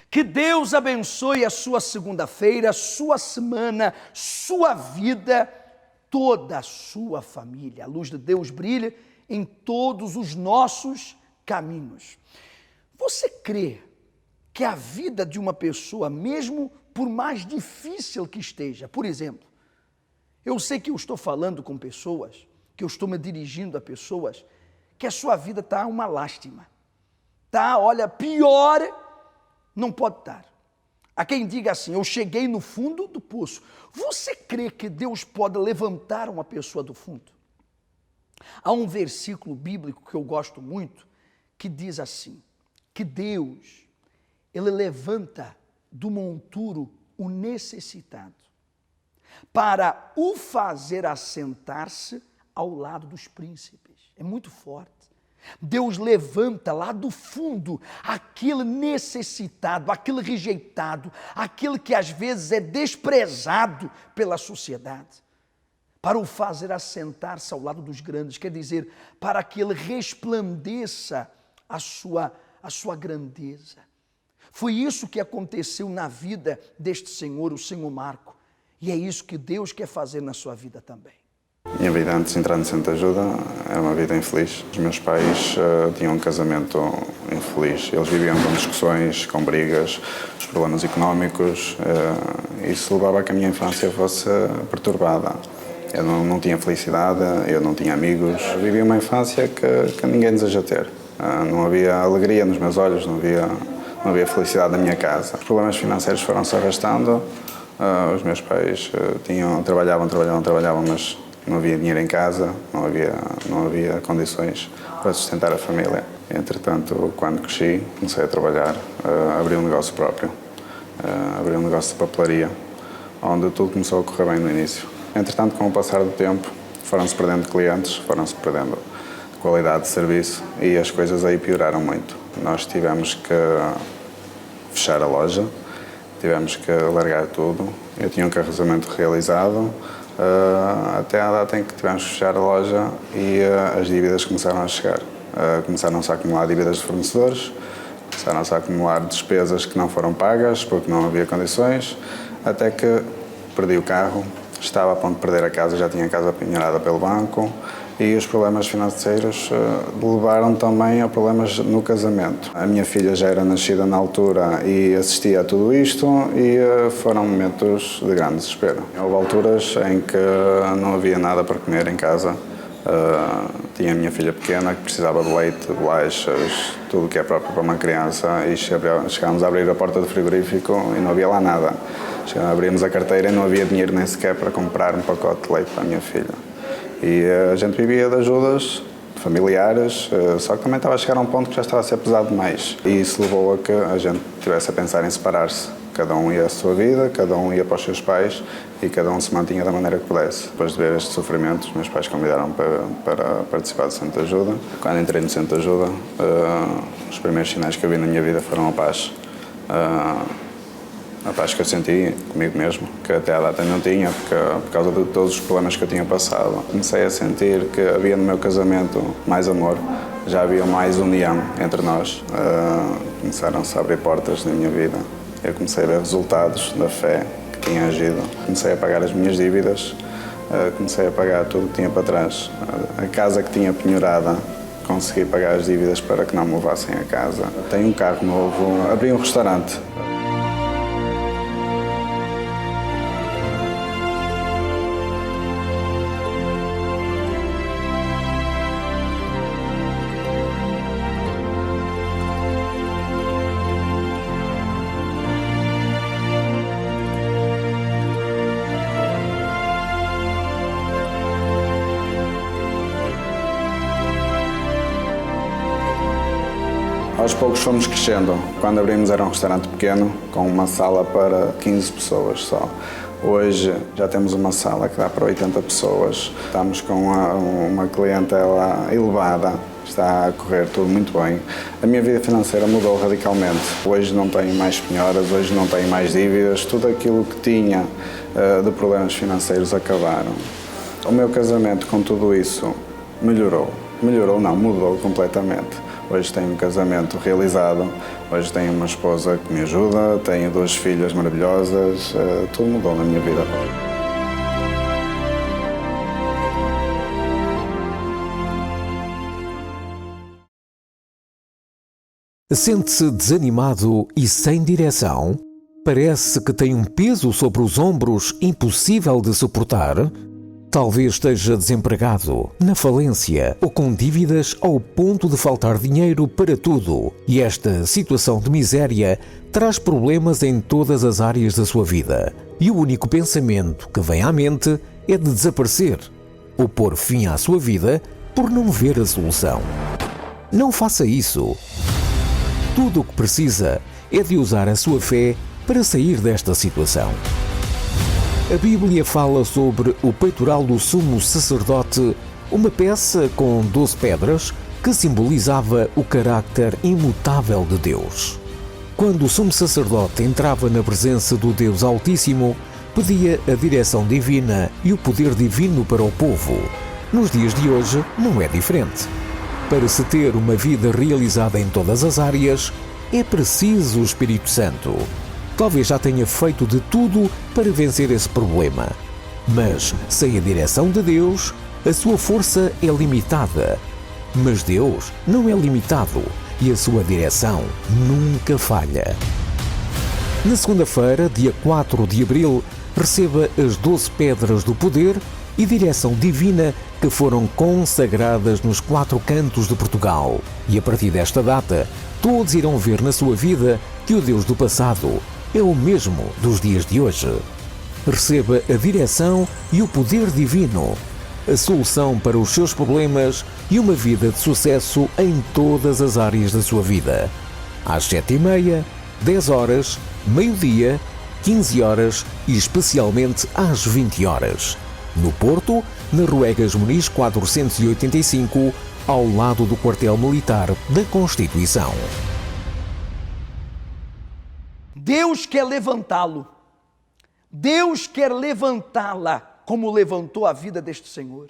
Que Deus abençoe a sua segunda-feira, sua semana, sua vida, toda a sua família. A luz de Deus brilha em todos os nossos caminhos. Você crê que a vida de uma pessoa, mesmo por mais difícil que esteja, por exemplo, eu sei que eu estou falando com pessoas, que eu estou me dirigindo a pessoas, que a sua vida está uma lástima. Tá, olha, pior não pode estar. Há quem diga assim, eu cheguei no fundo do poço. Você crê que Deus pode levantar uma pessoa do fundo? Há um versículo bíblico que eu gosto muito, que diz assim, que Deus, Ele levanta do monturo o necessitado, para o fazer assentar-se ao lado dos príncipes. É muito forte. Deus levanta lá do fundo aquele necessitado, aquele rejeitado, aquele que às vezes é desprezado pela sociedade, para o fazer assentar-se ao lado dos grandes, quer dizer, para que ele resplandeça a sua grandeza. Foi isso que aconteceu na vida deste senhor, o senhor Marco, e é isso que Deus quer fazer na sua vida também. Minha vida antes de entrar no Centro de Ajuda era uma vida infeliz. Os meus pais tinham um casamento infeliz. Eles viviam com discussões, com brigas, os problemas económicos. Isso levava a que a minha infância fosse perturbada. Eu não tinha felicidade, eu não tinha amigos. Vivia uma infância que ninguém deseja ter. Não havia alegria nos meus olhos, não havia felicidade na minha casa. Os problemas financeiros foram-se arrastando. Os meus pais trabalhavam, mas não havia dinheiro em casa, não havia condições para sustentar a família. Entretanto, quando cresci, comecei a trabalhar, abri um negócio próprio, abri um negócio de papelaria, onde tudo começou a correr bem no início. Entretanto, com o passar do tempo, foram-se perdendo clientes, foram-se perdendo qualidade de serviço e as coisas aí pioraram muito. Nós tivemos que fechar a loja, tivemos que largar tudo. Eu tinha um casamento realizado, até à data em que tivemos que fechar a loja e as dívidas começaram a chegar. Começaram-se a acumular dívidas de fornecedores, começaram-se a acumular despesas que não foram pagas porque não havia condições, até que perdi o carro, estava a ponto de perder a casa, já tinha a casa penhorada pelo banco e os problemas financeiros levaram também a problemas no casamento. A minha filha já era nascida na altura e assistia a tudo isto e foram momentos de grande desespero. Houve alturas em que não havia nada para comer em casa. Tinha a minha filha pequena que precisava de leite, bolachas, tudo o que é próprio para uma criança e chegámos a abrir a porta do frigorífico e não havia lá nada. Abrimos a carteira e não havia dinheiro nem sequer para comprar um pacote de leite para a minha filha. E a gente vivia de ajudas familiares, só que também estava a chegar a um ponto que já estava a ser pesado demais. E isso levou a que a gente tivesse a pensar em separar-se. Cada um ia à sua vida, cada um ia para os seus pais e cada um se mantinha da maneira que pudesse. Depois de ver este sofrimento, os meus pais convidaram-me para participar do Centro de Ajuda. Quando entrei no Centro de Ajuda, os primeiros sinais que eu vi na minha vida foram a paz. A paz que eu senti comigo mesmo, que até à data não tinha, por causa de todos os problemas que eu tinha passado. Comecei a sentir que havia no meu casamento mais amor, já havia mais união entre nós. Começaram-se a abrir portas na minha vida. Eu comecei a ver resultados da fé que tinha agido. Comecei a pagar as minhas dívidas, comecei a pagar tudo que tinha para trás. A casa que tinha penhorada, consegui pagar as dívidas para que não me levassem a casa. Tenho um carro novo, abri um restaurante. Aos poucos fomos crescendo. Quando abrimos era um restaurante pequeno, com uma sala para 15 pessoas só. Hoje já temos uma sala que dá para 80 pessoas. Estamos com uma clientela elevada, está a correr tudo muito bem. A minha vida financeira mudou radicalmente. Hoje não tenho mais penhoras, hoje não tenho mais dívidas. Tudo aquilo que tinha de problemas financeiros acabaram. O meu casamento com tudo isso melhorou. Melhorou não, mudou completamente. Hoje tenho um casamento realizado, Hoje tenho uma esposa que me ajuda, tenho 2 filhas maravilhosas, tudo mudou na minha vida. Sente-se desanimado e sem direção? Parece que tem um peso sobre os ombros impossível de suportar? Talvez esteja desempregado, na falência ou com dívidas ao ponto de faltar dinheiro para tudo. E esta situação de miséria traz problemas em todas as áreas da sua vida. E o único pensamento que vem à mente é de desaparecer ou pôr fim à sua vida por não ver a solução. Não faça isso. Tudo o que precisa é de usar a sua fé para sair desta situação. A Bíblia fala sobre o peitoral do sumo sacerdote, uma peça com 12 pedras que simbolizava o carácter imutável de Deus. Quando o sumo sacerdote entrava na presença do Deus Altíssimo, pedia a direção divina e o poder divino para o povo. Nos dias de hoje não é diferente. Para se ter uma vida realizada em todas as áreas, é preciso o Espírito Santo. Talvez já tenha feito de tudo para vencer esse problema. Mas, sem a direção de Deus, a sua força é limitada. Mas Deus não é limitado e a sua direção nunca falha. Na segunda-feira, dia 4 de abril, receba as 12 pedras do poder e direção divina que foram consagradas nos 4 cantos de Portugal. E a partir desta data, todos irão ver na sua vida que o Deus do passado é o mesmo dos dias de hoje. Receba a direção e o poder divino, a solução para os seus problemas e uma vida de sucesso em todas as áreas da sua vida. Às 7h30, 10 horas, meio-dia, 15 horas e especialmente às 20 horas. No Porto, na Rua Egas Muniz 485, ao lado do quartel militar da Constituição. Deus quer levantá-lo. Deus quer levantá-la como levantou a vida deste Senhor.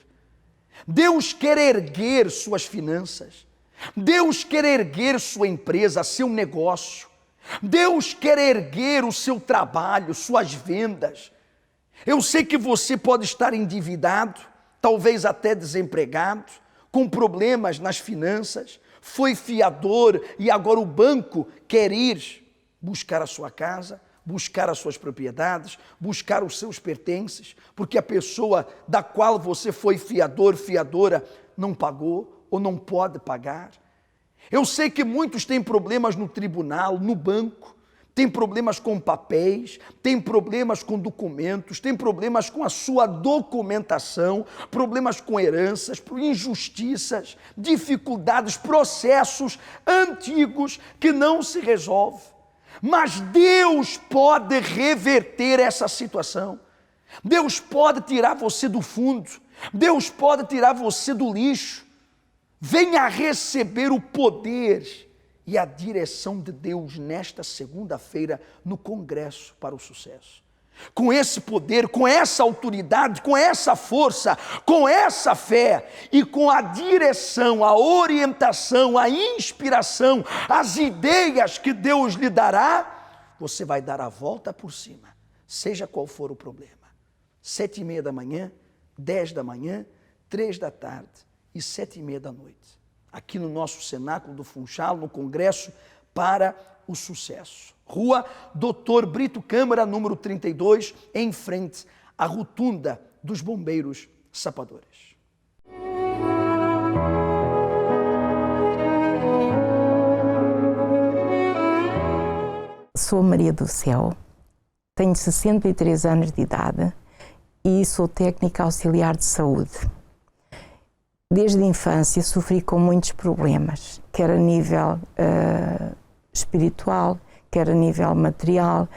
Deus quer erguer suas finanças. Deus quer erguer sua empresa, seu negócio. Deus quer erguer o seu trabalho, suas vendas. Eu sei que você pode estar endividado, talvez até desempregado, com problemas nas finanças, foi fiador e agora o banco quer ir buscar a sua casa, buscar as suas propriedades, buscar os seus pertences, porque a pessoa da qual você foi fiador, fiadora, não pagou ou não pode pagar. Eu sei que muitos têm problemas no tribunal, no banco, tem problemas com papéis, tem problemas com documentos, tem problemas com a sua documentação, problemas com heranças, injustiças, dificuldades, processos antigos que não se resolvem. Mas Deus pode reverter essa situação. Deus pode tirar você do fundo. Deus pode tirar você do lixo. Venha receber o poder e a direção de Deus nesta segunda-feira no Congresso para o Sucesso. Com esse poder, com essa autoridade, com essa força, com essa fé e com a direção, a orientação, a inspiração, as ideias que Deus lhe dará, você vai dar a volta por cima, seja qual for o problema. 7h30 da manhã, 10 da manhã, 3 da tarde e 7h30 da noite. Aqui no nosso Cenáculo do Funchal, no Congresso para o Sucesso. Rua Doutor Brito Câmara, número 32, em frente à Rotunda dos Bombeiros Sapadores. Sou Maria do Céu, tenho 63 anos de idade e sou técnica auxiliar de saúde. Desde a infância sofri com muitos problemas, quer a nível espiritual, quer a nível material.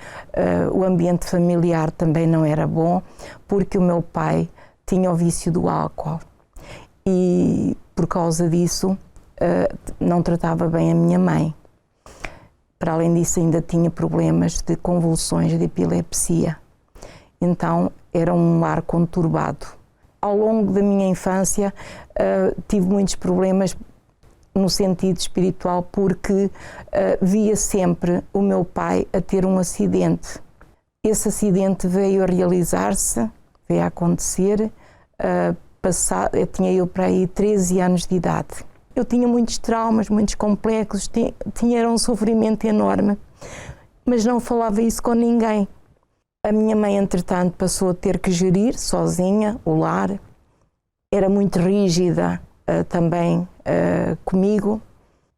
O ambiente familiar também não era bom, porque o meu pai tinha o vício do álcool e, por causa disso, não tratava bem a minha mãe. Para além disso, ainda tinha problemas de convulsões, de epilepsia. Então, era um lar conturbado. Ao longo da minha infância, tive muitos problemas no sentido espiritual, porque via sempre o meu pai a ter um acidente. Esse acidente veio a realizar-se, veio a acontecer, tinha eu para aí 13 anos de idade. Eu tinha muitos traumas, muitos complexos, era um sofrimento enorme, mas não falava isso com ninguém. A minha mãe, entretanto, passou a ter que gerir sozinha o lar, era muito rígida também comigo,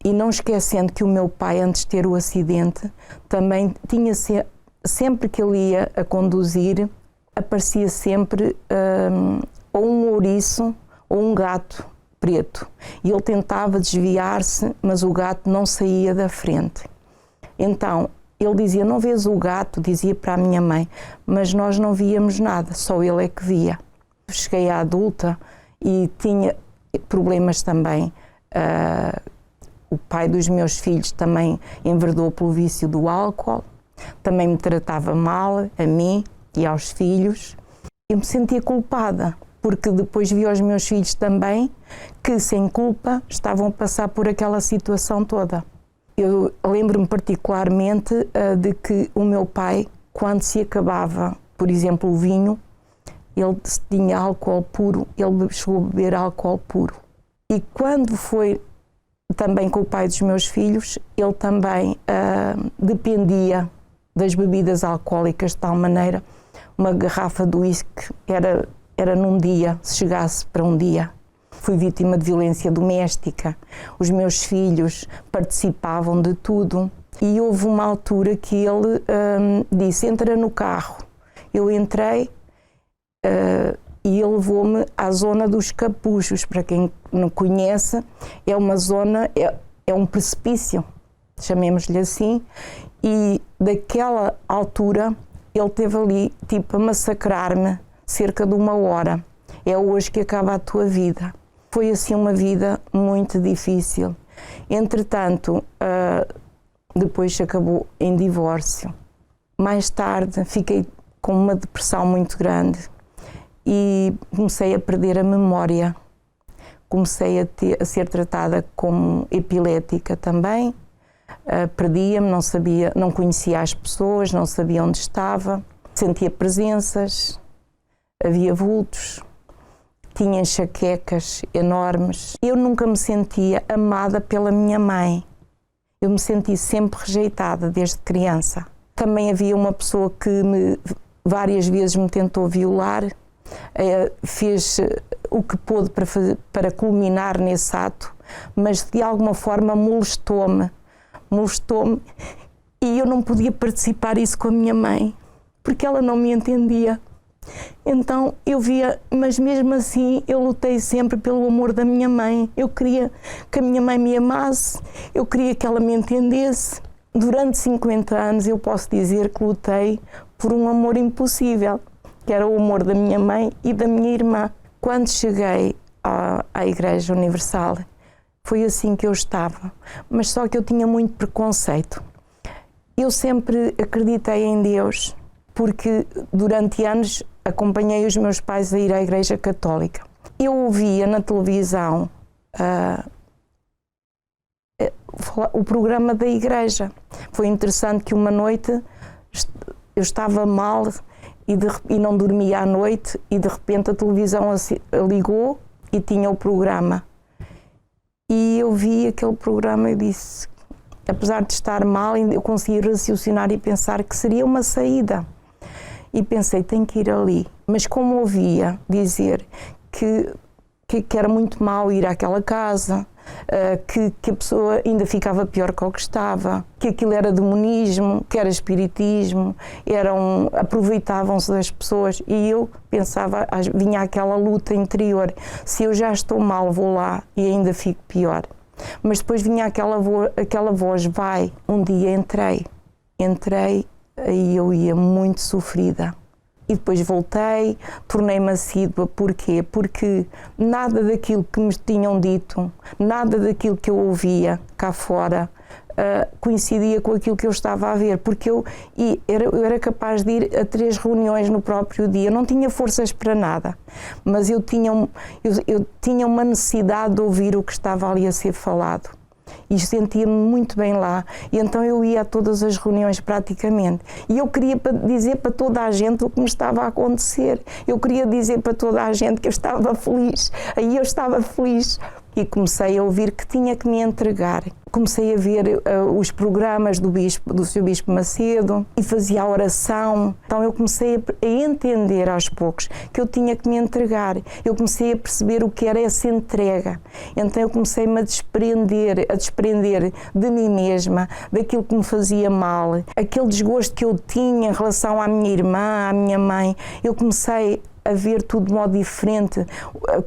e não esquecendo que o meu pai, antes de ter o acidente, também tinha sempre que ele ia a conduzir, aparecia sempre ou um ouriço ou um gato preto, e ele tentava desviar-se, mas o gato não saía da frente. Então ele dizia: não vês o gato? Dizia para a minha mãe, mas nós não víamos nada, só ele é que via. Cheguei à adulta e tinha problemas também. O pai dos meus filhos também enverdou pelo vício do álcool, também me tratava mal, a mim e aos filhos. Eu me sentia culpada, porque depois vi os meus filhos também, que sem culpa estavam a passar por aquela situação toda. Eu lembro-me particularmente de que o meu pai, quando se acabava, por exemplo, o vinho, ele tinha álcool puro, ele chegou a beber álcool puro. E quando foi também com o pai dos meus filhos, ele também dependia das bebidas alcoólicas de tal maneira, uma garrafa de uísque era num dia, se chegasse para um dia. Fui vítima de violência doméstica, os meus filhos participavam de tudo, e houve uma altura que ele disse: entra no carro. Eu entrei e ele levou-me à zona dos Capuchos. Para quem não conhece, é uma zona, é um precipício, chamemos-lhe assim, e daquela altura ele esteve ali tipo a massacrar-me cerca de 1 hora. É hoje que acaba a tua vida. Foi assim uma vida muito difícil. Entretanto, depois acabou em divórcio. Mais tarde fiquei com uma depressão muito grande e comecei a perder a memória. Comecei a ser tratada como epilética também. Perdia-me, não conhecia as pessoas, não sabia onde estava, sentia presenças, havia vultos. Tinha enxaquecas enormes. Eu nunca me sentia amada pela minha mãe. Eu me senti sempre rejeitada desde criança. Também havia uma pessoa que várias vezes me tentou violar, fez o que pôde para culminar nesse ato, mas de alguma forma molestou-me e eu não podia participar isso com a minha mãe, porque ela não me entendia. Então eu via, mas mesmo assim eu lutei sempre pelo amor da minha mãe. Eu queria que a minha mãe me amasse, eu queria que ela me entendesse. Durante 50 anos eu posso dizer que lutei por um amor impossível, que era o amor da minha mãe e da minha irmã. Quando cheguei à Igreja Universal, foi assim que eu estava, mas só que eu tinha muito preconceito. Eu sempre acreditei em Deus, porque durante anos acompanhei os meus pais a ir à Igreja Católica. Eu ouvia na televisão o programa da igreja. Foi interessante que uma noite eu estava mal e não dormia à noite, e de repente a televisão ligou e tinha o programa. E eu vi aquele programa e disse, apesar de estar mal, eu consegui raciocinar e pensar que seria uma saída. E pensei, tenho que ir ali. Mas como ouvia dizer que era muito mau ir àquela casa, que a pessoa ainda ficava pior que o que estava, que aquilo era demonismo, que era espiritismo, aproveitavam-se das pessoas, e eu pensava, vinha aquela luta interior, se eu já estou mal vou lá e ainda fico pior. Mas depois vinha aquela voz, vai. Um dia entrei e eu ia muito sofrida. E depois voltei, tornei-me assídua. Porquê? Porque nada daquilo que me tinham dito, nada daquilo que eu ouvia cá fora, coincidia com aquilo que eu estava a ver, porque eu era capaz de ir a 3 reuniões no próprio dia. Eu não tinha forças para nada, mas eu tinha uma necessidade de ouvir o que estava ali a ser falado. E sentia-me muito bem lá, e então eu ia a todas as reuniões praticamente, e eu queria dizer para toda a gente o que me estava a acontecer, eu queria dizer para toda a gente que eu estava feliz, aí eu estava feliz, e comecei a ouvir que tinha que me entregar. Comecei a ver os programas do Sr. Bispo Macedo e fazia a oração. Então eu comecei a entender aos poucos que eu tinha que me entregar. Eu comecei a perceber o que era essa entrega. Então eu comecei-me a desprender de mim mesma, daquilo que me fazia mal, aquele desgosto que eu tinha em relação à minha irmã, à minha mãe. Eu comecei a ver tudo de modo diferente.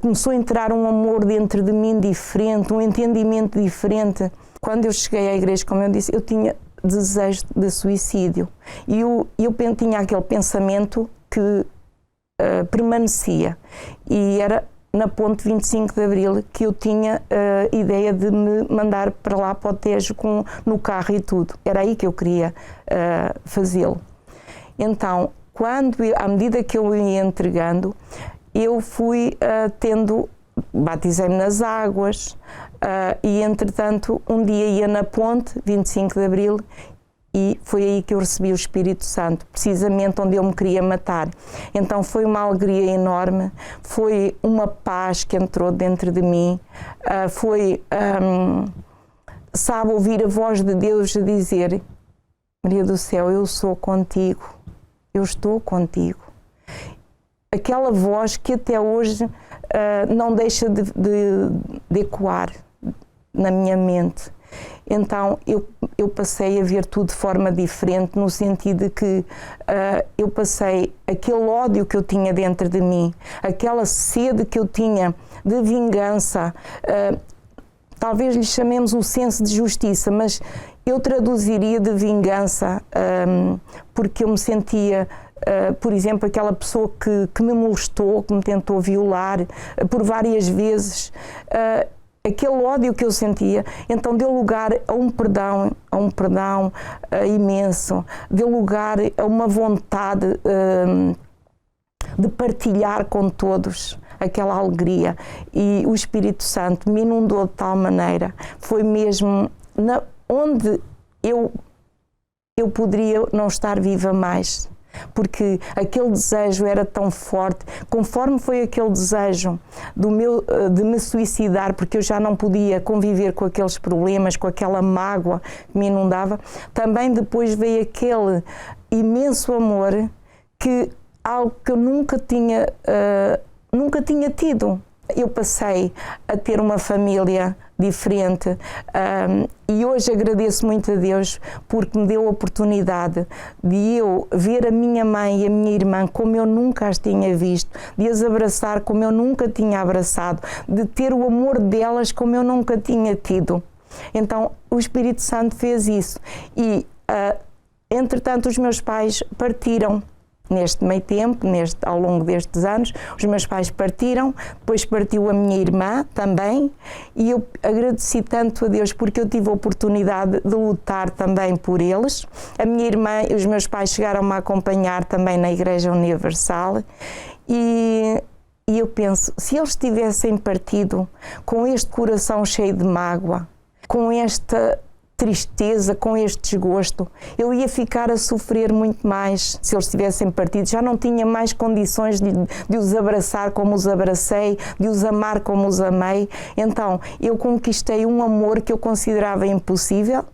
Começou a entrar um amor dentro de mim diferente, um entendimento diferente. Quando eu cheguei à igreja, como eu disse, eu tinha desejo de suicídio. E eu tinha aquele pensamento que permanecia. E era na ponte 25 de Abril que eu tinha a ideia de me mandar para lá, para o Tejo, no carro e tudo. Era aí que eu queria fazê-lo. Então, à medida que eu ia entregando, eu fui batizei-me nas águas e, entretanto, um dia ia na ponte, 25 de Abril, e foi aí que eu recebi o Espírito Santo, precisamente onde eu me queria matar. Então foi uma alegria enorme, foi uma paz que entrou dentro de mim, sabe, ouvir a voz de Deus a dizer: Maria do céu, eu sou contigo. Eu estou contigo. Aquela voz que até hoje não deixa de ecoar na minha mente. Então eu passei a ver tudo de forma diferente, no sentido de que eu passei aquele ódio que eu tinha dentro de mim, aquela sede que eu tinha de vingança, talvez lhe chamemos o senso de justiça, mas eu traduziria de vingança, porque eu me sentia, por exemplo, aquela pessoa que me molestou, que me tentou violar por várias vezes, aquele ódio que eu sentia, então deu lugar a um perdão imenso, deu lugar a uma vontade de partilhar com todos aquela alegria, e o Espírito Santo me inundou de tal maneira, foi mesmo onde eu poderia não estar viva mais, porque aquele desejo era tão forte, conforme foi aquele desejo de me suicidar, porque eu já não podia conviver com aqueles problemas, com aquela mágoa que me inundava, também depois veio aquele imenso amor, algo que eu nunca tinha tido. Eu passei a ter uma família diferente e hoje agradeço muito a Deus porque me deu a oportunidade de eu ver a minha mãe e a minha irmã como eu nunca as tinha visto, de as abraçar como eu nunca tinha abraçado, de ter o amor delas como eu nunca tinha tido. Então o Espírito Santo fez isso e entretanto os meus pais partiram. Neste meio tempo, ao longo destes anos, os meus pais partiram, depois partiu a minha irmã também, e eu agradeci tanto a Deus porque eu tive a oportunidade de lutar também por eles. A minha irmã e os meus pais chegaram-me a acompanhar também na Igreja Universal, e eu penso, se eles tivessem partido com este coração cheio de mágoa, com esta tristeza, com este desgosto, eu ia ficar a sofrer muito mais. Se eles tivessem partido, já não tinha mais condições de os abraçar como os abracei, de os amar como os amei. Então eu conquistei um amor que eu considerava impossível.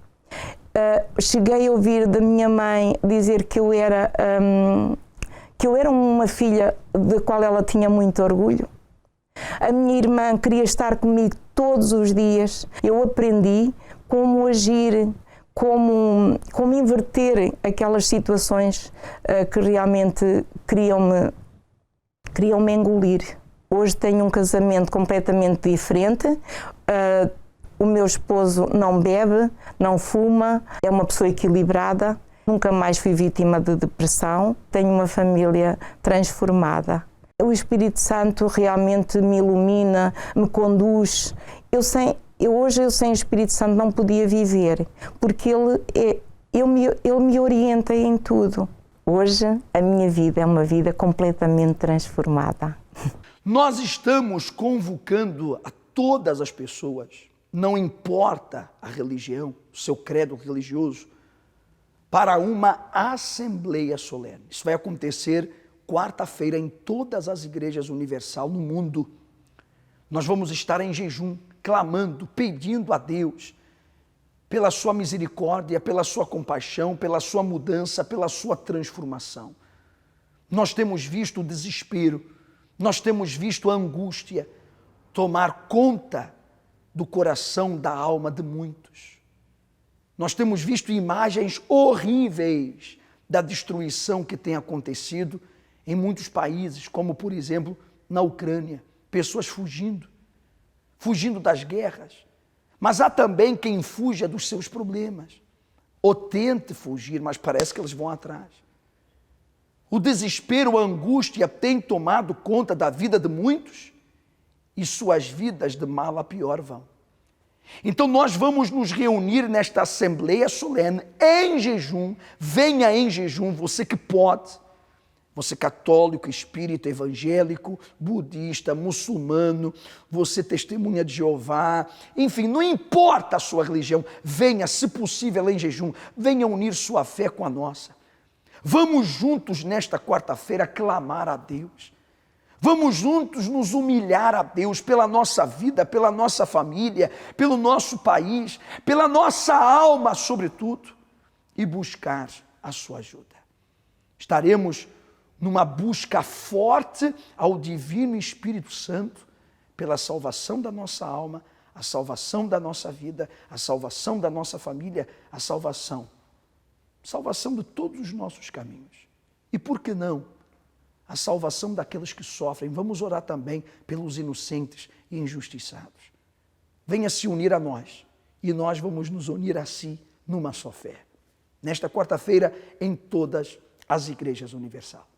Cheguei a ouvir da minha mãe dizer que eu era uma filha da qual ela tinha muito orgulho. A minha irmã queria estar comigo todos os dias. Eu aprendi como agir, como inverter aquelas situações que realmente queriam-me engolir. Hoje tenho um casamento completamente diferente. O meu esposo não bebe, não fuma, é uma pessoa equilibrada. Nunca mais fui vítima de depressão. Tenho uma família transformada. O Espírito Santo realmente me ilumina, me conduz. Hoje eu sem o Espírito Santo não podia viver, porque ele me orienta em tudo. Hoje a minha vida é uma vida completamente transformada. Nós estamos convocando a todas as pessoas, não importa a religião, o seu credo religioso, para uma assembleia solene. Isso vai acontecer quarta-feira em todas as igrejas universal no mundo. Nós vamos estar em jejum, clamando, pedindo a Deus pela sua misericórdia, pela sua compaixão, pela sua mudança, pela sua transformação. Nós temos visto o desespero, nós temos visto a angústia tomar conta do coração, da alma de muitos. Nós temos visto imagens horríveis da destruição que tem acontecido em muitos países, como por exemplo na Ucrânia, pessoas fugindo das guerras. Mas há também quem fuja dos seus problemas, ou tente fugir, mas parece que eles vão atrás. O desespero, a angústia tem tomado conta da vida de muitos e suas vidas de mal a pior vão. Então nós vamos nos reunir nesta assembleia solene em jejum. Venha em jejum, você que pode. Você católico, espírita, evangélico, budista, muçulmano, você testemunha de Jeová, enfim, não importa a sua religião, venha, se possível, em jejum, venha unir sua fé com a nossa. Vamos juntos nesta quarta-feira clamar a Deus. Vamos juntos nos humilhar a Deus pela nossa vida, pela nossa família, pelo nosso país, pela nossa alma, sobretudo, e buscar a sua ajuda. Estaremos numa busca forte ao Divino Espírito Santo pela salvação da nossa alma, a salvação da nossa vida, a salvação da nossa família, a salvação de todos os nossos caminhos. E por que não? A salvação daqueles que sofrem. Vamos orar também pelos inocentes e injustiçados. Venha se unir a nós e nós vamos nos unir a si numa só fé. Nesta quarta-feira, em todas as igrejas universais.